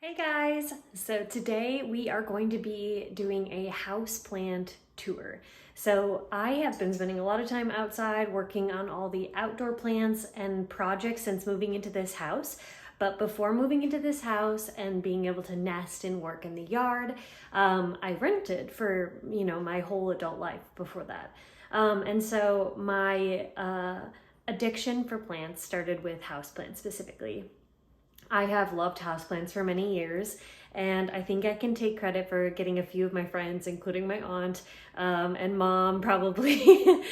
Hey guys! So today we are going to be doing a houseplant tour. So I have been spending a lot of time outside working on all the outdoor plants and projects since moving into this house. But before moving into this house and being able to nest and work in the yard, I rented for, my whole adult life before that. And so my addiction for plants started with houseplants specifically. I have loved houseplants for many years, and I think I can take credit for getting a few of my friends, including my aunt and mom, probably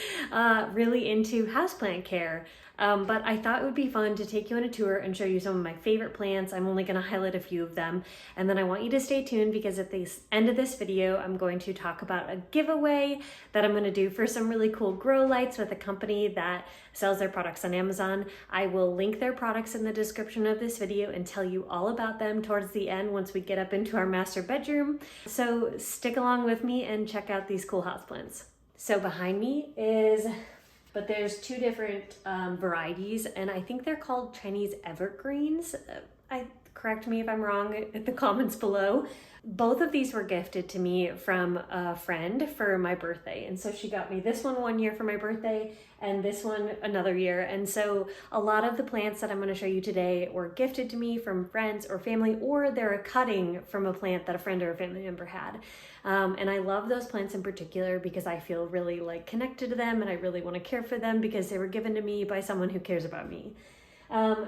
really into houseplant care. But I thought it would be fun to take you on a tour and show you some of my favorite plants. I'm only going to highlight a few of them, and then I want you to stay tuned because at the end of this video, I'm going to talk about a giveaway that I'm going to do for some really cool grow lights with a company that sells their products on Amazon. I will link their products in the description of this video and tell you all about them towards the end once we get up into our master bedroom. So stick along with me and check out these cool houseplants. So behind me there's two different varieties, and I think they're called Chinese evergreens. Correct me if I'm wrong in the comments below. Both of these were gifted to me from a friend for my birthday. And so she got me this one year for my birthday and this one another year. And so a lot of the plants that I'm going to show you today were gifted to me from friends or family, or they're a cutting from a plant that a friend or a family member had. And I love those plants in particular because I feel really connected to them, and I really want to care for them because they were given to me by someone who cares about me.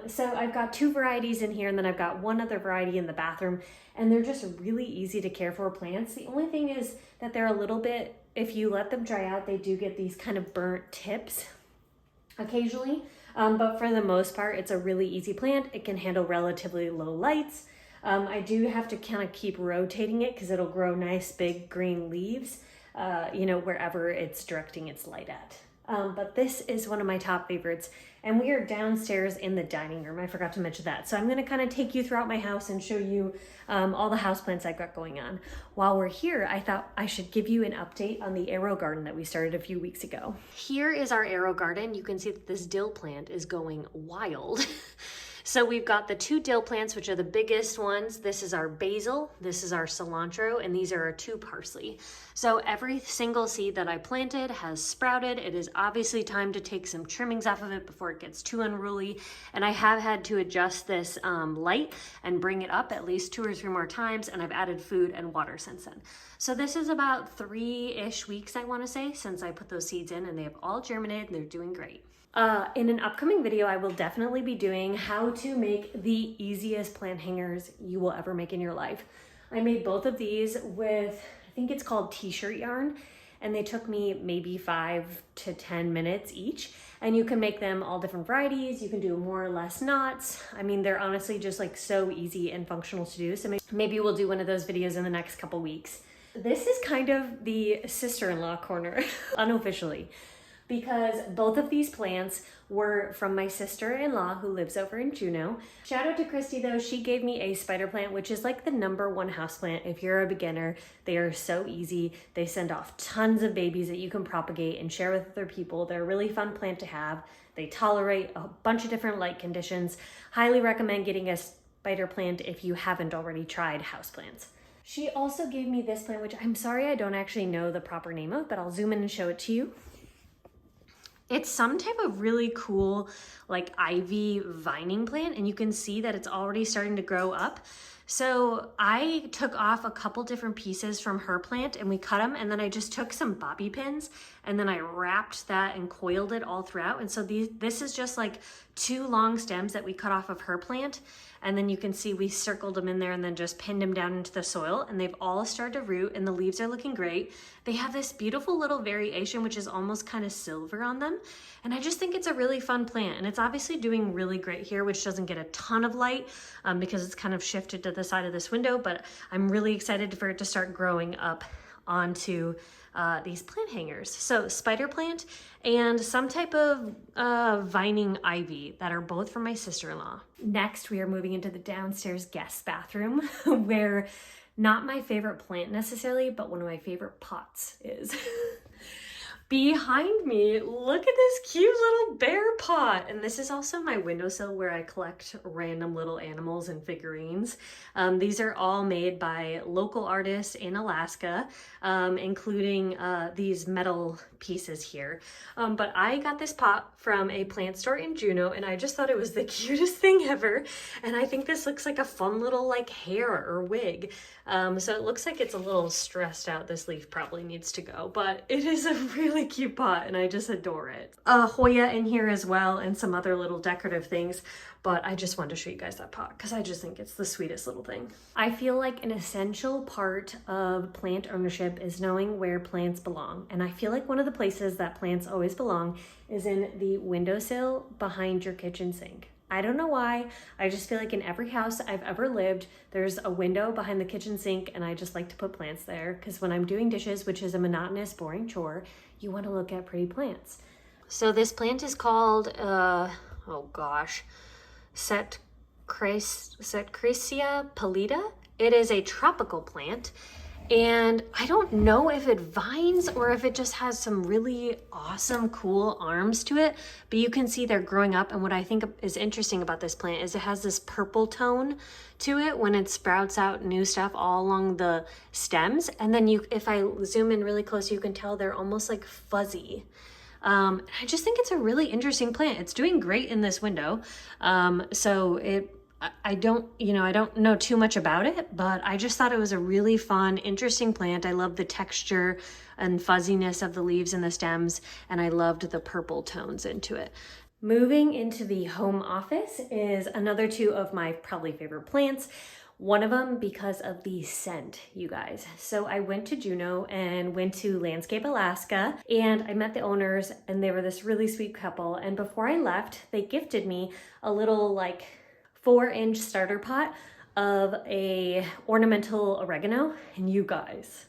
So I've got two varieties in here, and then I've got one other variety in the bathroom, and they're just really easy to care for plants. The only thing is that they're a little bit, if you let them dry out, they do get these kind of burnt tips occasionally. But for the most part, it's a really easy plant. It can handle relatively low lights. I do have to kind of keep rotating it because it'll grow nice big green leaves, wherever it's directing its light at. But this is one of my top favorites, and we are downstairs in the dining room. I forgot to mention that. So I'm going to kind of take you throughout my house and show you all the houseplants I've got going on. While we're here, I thought I should give you an update on the AeroGarden that we started a few weeks ago. Here is our AeroGarden. You can see that this dill plant is going wild. So we've got the two dill plants, which are the biggest ones. This is our basil, this is our cilantro, and these are our two parsley. So every single seed that I planted has sprouted. It is obviously time to take some trimmings off of it before it gets too unruly. And I have had to adjust this light and bring it up at least 2 or 3 more times, and I've added food and water since then. So this is about 3-ish weeks, I want to say, since I put those seeds in, and they have all germinated and they're doing great. In an upcoming video, I will definitely be doing how to make the easiest plant hangers you will ever make in your life. I made both of these with, I think it's called t-shirt yarn, and they took me maybe 5 to 10 minutes each. And you can make them all different varieties. You can do more or less knots. I mean, they're honestly just so easy and functional to do. So maybe we'll do one of those videos in the next couple weeks. This is kind of the sister-in-law corner, unofficially, because both of these plants were from my sister-in-law who lives over in Juneau. Shout out to Christy though, she gave me a spider plant, which is the #1 houseplant if you're a beginner. They are so easy. They send off tons of babies that you can propagate and share with other people. They're a really fun plant to have. They tolerate a bunch of different light conditions. Highly recommend getting a spider plant if you haven't already tried houseplants. She also gave me this plant, which I'm sorry I don't actually know the proper name of, but I'll zoom in and show it to you. It's some type of really cool ivy vining plant, and you can see that it's already starting to grow up. So I took off a couple different pieces from her plant and we cut them, and then I just took some bobby pins and then I wrapped that and coiled it all throughout. And so this is just 2 long stems that we cut off of her plant. And then you can see we circled them in there and then just pinned them down into the soil, and they've all started to root and the leaves are looking great. They have this beautiful little variation, which is almost kind of silver on them. And I just think it's a really fun plant, and it's obviously doing really great here, which doesn't get a ton of light because it's kind of shifted to the side of this window, but I'm really excited for it to start growing up onto these plant hangers. So spider plant and some type of vining ivy that are both from my sister-in-law. Next, we are moving into the downstairs guest bathroom where not my favorite plant necessarily, but one of my favorite pots is. Behind me, look at this cute little bear pot. And this is also my windowsill where I collect random little animals and figurines. These are all made by local artists in Alaska, including these metal pieces here. But I got this pot from a plant store in Juneau, and I just thought it was the cutest thing ever. And I think this looks like a fun little like hair or wig. So it looks like it's a little stressed out. This leaf probably needs to go, but it is a really cute pot and I just adore it. A Hoya in here as well and some other little decorative things, but I just wanted to show you guys that pot because I just think it's the sweetest little thing. I feel like an essential part of plant ownership is knowing where plants belong. And I feel like one of the places that plants always belong is in the windowsill behind your kitchen sink. I don't know why. I just feel like in every house I've ever lived, there's a window behind the kitchen sink and I just like to put plants there because when I'm doing dishes, which is a monotonous, boring chore, you want to look at pretty plants. So this plant is called, oh gosh, Setcracia pallida. It is a tropical plant. And I don't know if it vines or if it just has some really awesome, cool arms to it, but you can see they're growing up. And what I think is interesting about this plant is it has this purple tone to it when it sprouts out new stuff all along the stems. And then if I zoom in really close, you can tell they're almost like fuzzy. I just think it's a really interesting plant. It's doing great in this window. I don't know too much about it, but I just thought it was a really fun, interesting plant. I love the texture and fuzziness of the leaves and the stems, and I loved the purple tones into it. Moving into the home office is another two of my probably favorite plants. One of them because of the scent, you guys. So I went to Juneau and went to Landscape Alaska, and I met the owners, and they were this really sweet couple. And before I left, they gifted me a little like 4-inch starter pot of a ornamental oregano. And you guys,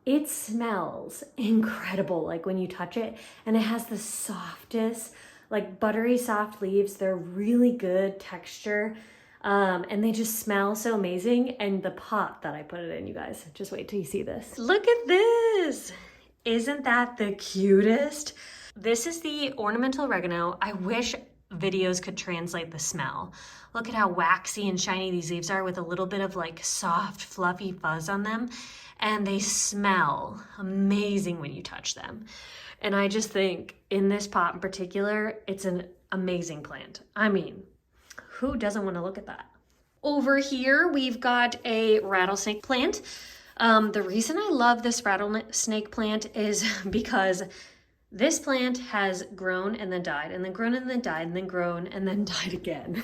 it smells incredible like when you touch it, and it has the softest, like buttery soft leaves. They're really good texture, and they just smell so amazing. And the pot that I put it in, you guys, just wait till you see this. Look at this. Isn't that the cutest? This is the ornamental oregano. I wish videos could translate the smell. Look at how waxy and shiny these leaves are with a little bit of like soft, fluffy fuzz on them. And they smell amazing when you touch them. And I just think in this pot in particular, it's an amazing plant. I mean, who doesn't want to look at that? Over here, we've got a rattlesnake plant. The reason I love this rattlesnake plant is because this plant has grown and then died, and then grown and then died, and then grown and then died again.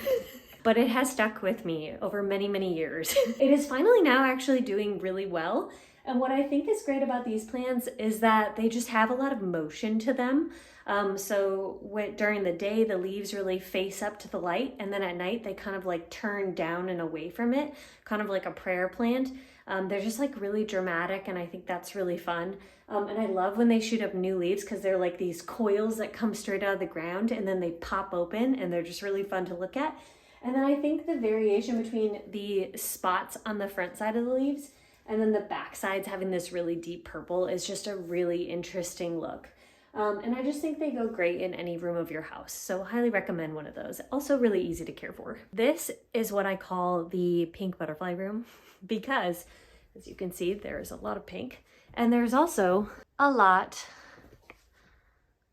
But it has stuck with me over many, many years. It is finally now actually doing really well. And what I think is great about these plants is that they just have a lot of motion to them. During the day, the leaves really face up to the light, and then at night they kind of like turn down and away from it, kind of like a prayer plant. They're just like really dramatic, and I think that's really fun. And I love when they shoot up new leaves because they're like these coils that come straight out of the ground and then they pop open, and they're just really fun to look at. And then I think the variation between the spots on the front side of the leaves and then the back sides having this really deep purple is just a really interesting look. And I just think they go great in any room of your house. So highly recommend one of those. Also really easy to care for. This is what I call the pink butterfly room because, as you can see, there's a lot of pink. And there's also a lot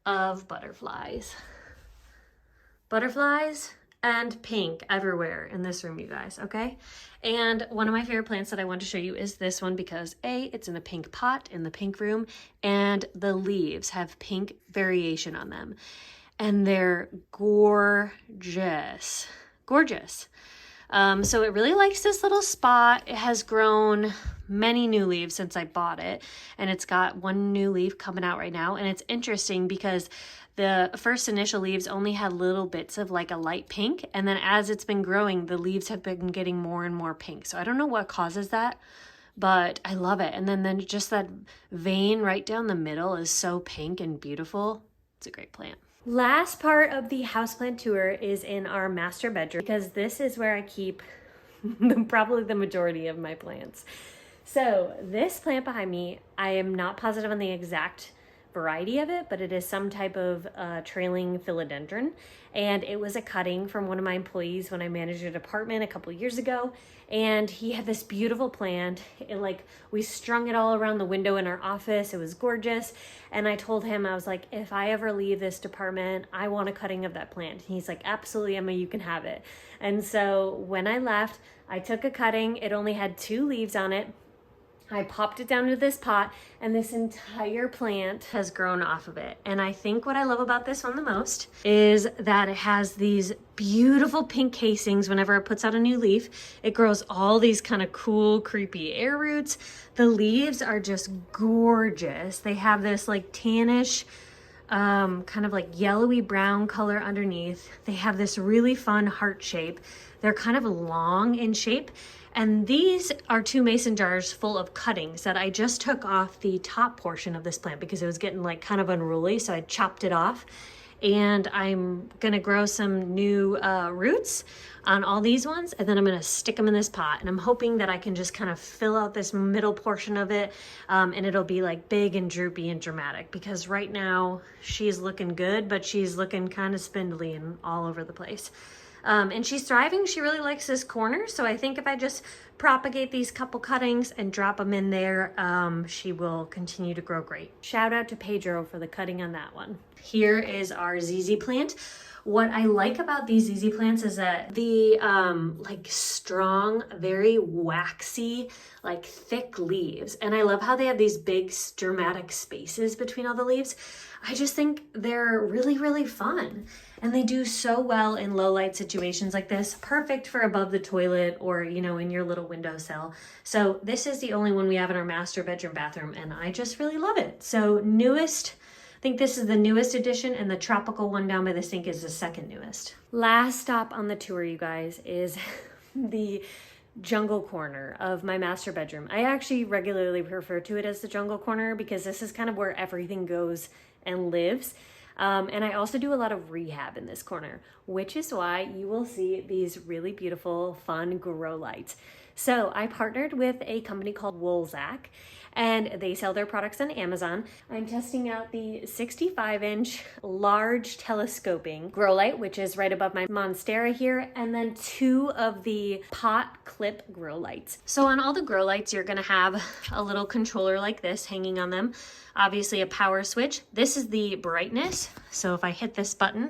of butterflies. Butterflies and pink everywhere in this room, you guys, okay? And one of my favorite plants that I want to show you is this one because A, it's in a pink pot in the pink room, and the leaves have pink variation on them. And they're gorgeous, gorgeous. So it really likes this little spot. It has grown many new leaves since I bought it, and it's got one new leaf coming out right now. And it's interesting because the first initial leaves only had little bits of like a light pink, and then as it's been growing, the leaves have been getting more and more pink. So I don't know what causes that, but I love it. And then just that vein right down the middle is so pink and beautiful. It's a great plant. Last part of the houseplant tour is in our master bedroom because this is where I keep probably the majority of my plants. So this plant behind me, I am not positive on the exact variety of it, but it is some type of trailing philodendron. And it was a cutting from one of my employees when I managed a department a couple years ago. And he had this beautiful plant. We strung it all around the window in our office. It was gorgeous. And I told him, I was like, if I ever leave this department, I want a cutting of that plant. And he's like, absolutely, Emma, you can have it. And so when I left, I took a cutting. It only had 2 leaves on it. I popped it down into this pot, and this entire plant has grown off of it. And I think what I love about this one the most is that it has these beautiful pink casings. Whenever it puts out a new leaf, it grows all these kind of cool, creepy air roots. The leaves are just gorgeous. They have this like tannish, kind of like yellowy brown color underneath. They have this really fun heart shape. They're kind of long in shape. And these are 2 mason jars full of cuttings that I just took off the top portion of this plant because it was getting like kind of unruly. So I chopped it off, and I'm gonna grow some new roots on all these ones, and then I'm gonna stick them in this pot. And I'm hoping that I can just kind of fill out this middle portion of it, and it'll be like big and droopy and dramatic, because right now she's looking good, but she's looking kind of spindly and all over the place. And she's thriving. She really likes this corner. So I think if I just propagate these couple cuttings and drop them in there, she will continue to grow great. Shout out to Pedro for the cutting on that one. Here is our ZZ plant. What I like about these ZZ plants is that the like strong, very waxy, like thick leaves. And I love how they have these big dramatic spaces between all the leaves. I just think they're really, really fun. And they do so well in low light situations like this. Perfect for above the toilet or, you know, in your little windowsill. So this is the only one we have in our master bedroom bathroom, and I just really love it. So newest, I think this is the newest edition, and the tropical one down by the sink is the second newest. Last stop on the tour, you guys, is the jungle corner of my master bedroom. I actually regularly refer to it as the jungle corner because this is kind of where everything goes and lives. And I also do a lot of rehab in this corner, which is why you will see these really beautiful, fun grow lights. So I partnered with a company called Woolzack, and they sell their products on Amazon. I'm testing out the 65-inch large telescoping grow light, which is right above my Monstera here, and then 2 of the pot clip grow lights. So on all the grow lights, you're gonna have a little controller like this hanging on them. Obviously a power switch. This is the brightness. So if I hit this button,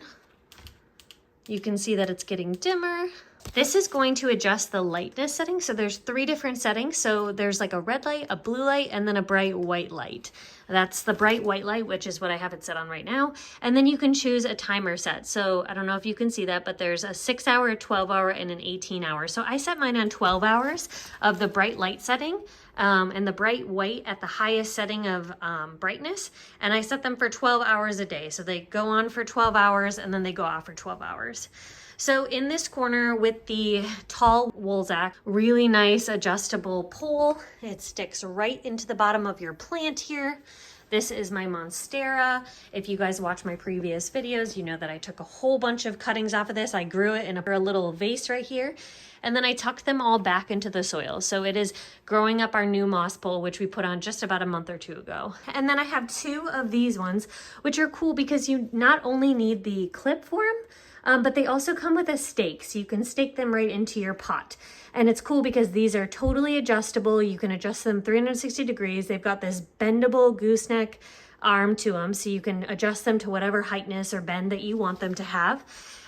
you can see that it's getting dimmer. This is going to adjust the lightness setting. So there's 3 different settings. So there's like a red light, a blue light, and then a bright white light. That's the bright white light, which is what I have it set on right now. And then you can choose a timer set. So I don't know if you can see that, but there's a 6-hour, a 12-hour, and an 18-hour. So I set mine on 12 hours of the bright light setting. And the bright white at the highest setting of brightness, and I set them for 12 hours a day. So they go on for 12 hours and then they go off for 12 hours. So in this corner with the tall Woolzack, really nice adjustable pole. It sticks right into the bottom of your plant here. This is my Monstera. If you guys watch my previous videos, you know that I took a whole bunch of cuttings off of this. I grew it in a little vase right here. And then I tucked them all back into the soil. So it is growing up our new moss pole, which we put on just about a month or 2 ago. And then I have 2 of these ones, which are cool because you not only need the clip for them, but they also come with a stake. So you can stake them right into your pot. And it's cool because these are totally adjustable. You can adjust them 360 degrees. They've got this bendable gooseneck arm to them, so you can adjust them to whatever heightness or bend that you want them to have.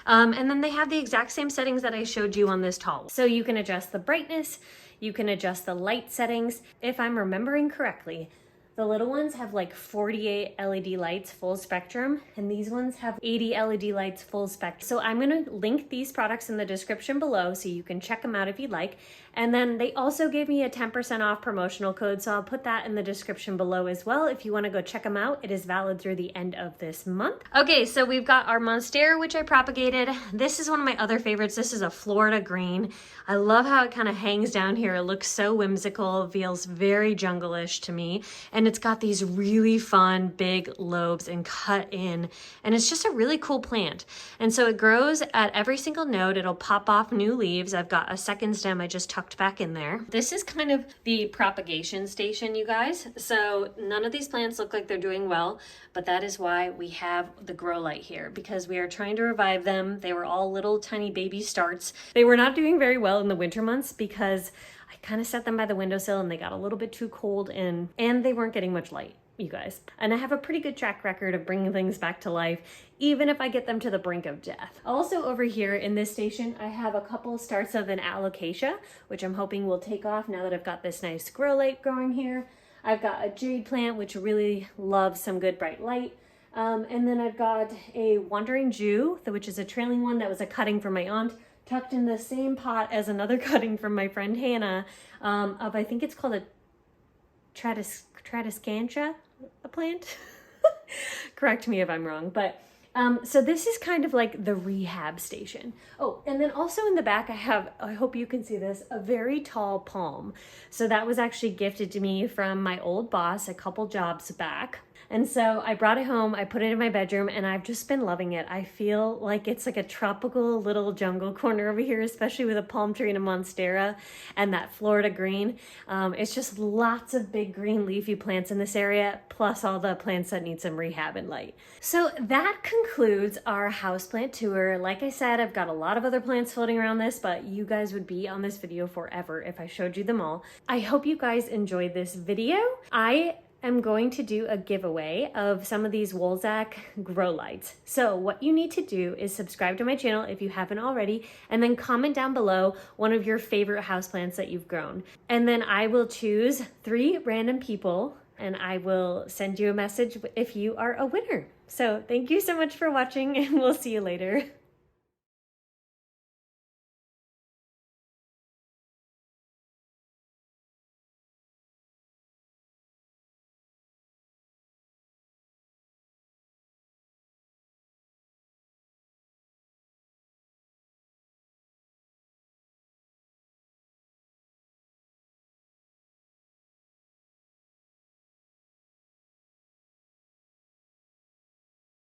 And then they have the exact same settings that I showed you on this tall. So you can adjust the brightness, you can adjust the light settings. If I'm remembering correctly, the little ones have like 48 LED lights full spectrum, and these ones have 80 LED lights full spectrum. So I'm gonna link these products in the description below so you can check them out if you'd like. And then they also gave me a 10% off promotional code, so I'll put that in the description below as well if you wanna go check them out. It is valid through the end of this month. Okay, so we've got our Monstera, which I propagated. This is one of my other favorites. This is a Florida green. I love how it kind of hangs down here. It looks so whimsical, feels very jungle-ish to me. And and it's got these really fun big lobes and cut in, and it's just a really cool plant. And so it grows at every single node. It'll pop off new leaves. I've got a second stem I just tucked back in there. This is kind of the propagation station, you guys. So none of these plants look like they're doing well, but that is why we have the grow light here, because we are trying to revive them. They were all little tiny baby starts. They were not doing very well in the winter months because I kind of set them by the windowsill and they got a little bit too cold, and they weren't getting much light, you guys. And I have a pretty good track record of bringing things back to life, even if I get them to the brink of death. Also over here in this station, I have a couple starts of an alocasia, which I'm hoping will take off now that I've got this nice grow light growing here. I've got a jade plant, which really loves some good bright light. And then I've got a wandering Jew, which is a trailing one that was a cutting from my aunt, tucked in the same pot as another cutting from my friend Hannah, of, I think it's called a Tradescantia, a plant. Correct me if I'm wrong, but so this is kind of like the rehab station. Oh, and then also in the back I have, I hope you can see this, a very tall palm. So that was actually gifted to me from my old boss a couple jobs back. And so I brought it home, I put it in my bedroom, and I've just been loving it. I feel like it's like a tropical little jungle corner over here, especially with a palm tree and a monstera and that Florida green. It's just lots of big green leafy plants in this area, plus all the plants that need some rehab and light. So that concludes our houseplant tour. Like I said, I've got a lot of other plants floating around this, but you guys would be on this video forever if I showed you them all. I hope you guys enjoyed this video. I'm going to do a giveaway of some of these Woolsac grow lights. So what you need to do is subscribe to my channel if you haven't already, and then comment down below one of your favorite houseplants that you've grown. And then I will choose 3 random people and I will send you a message if you are a winner. So thank you so much for watching, and we'll see you later.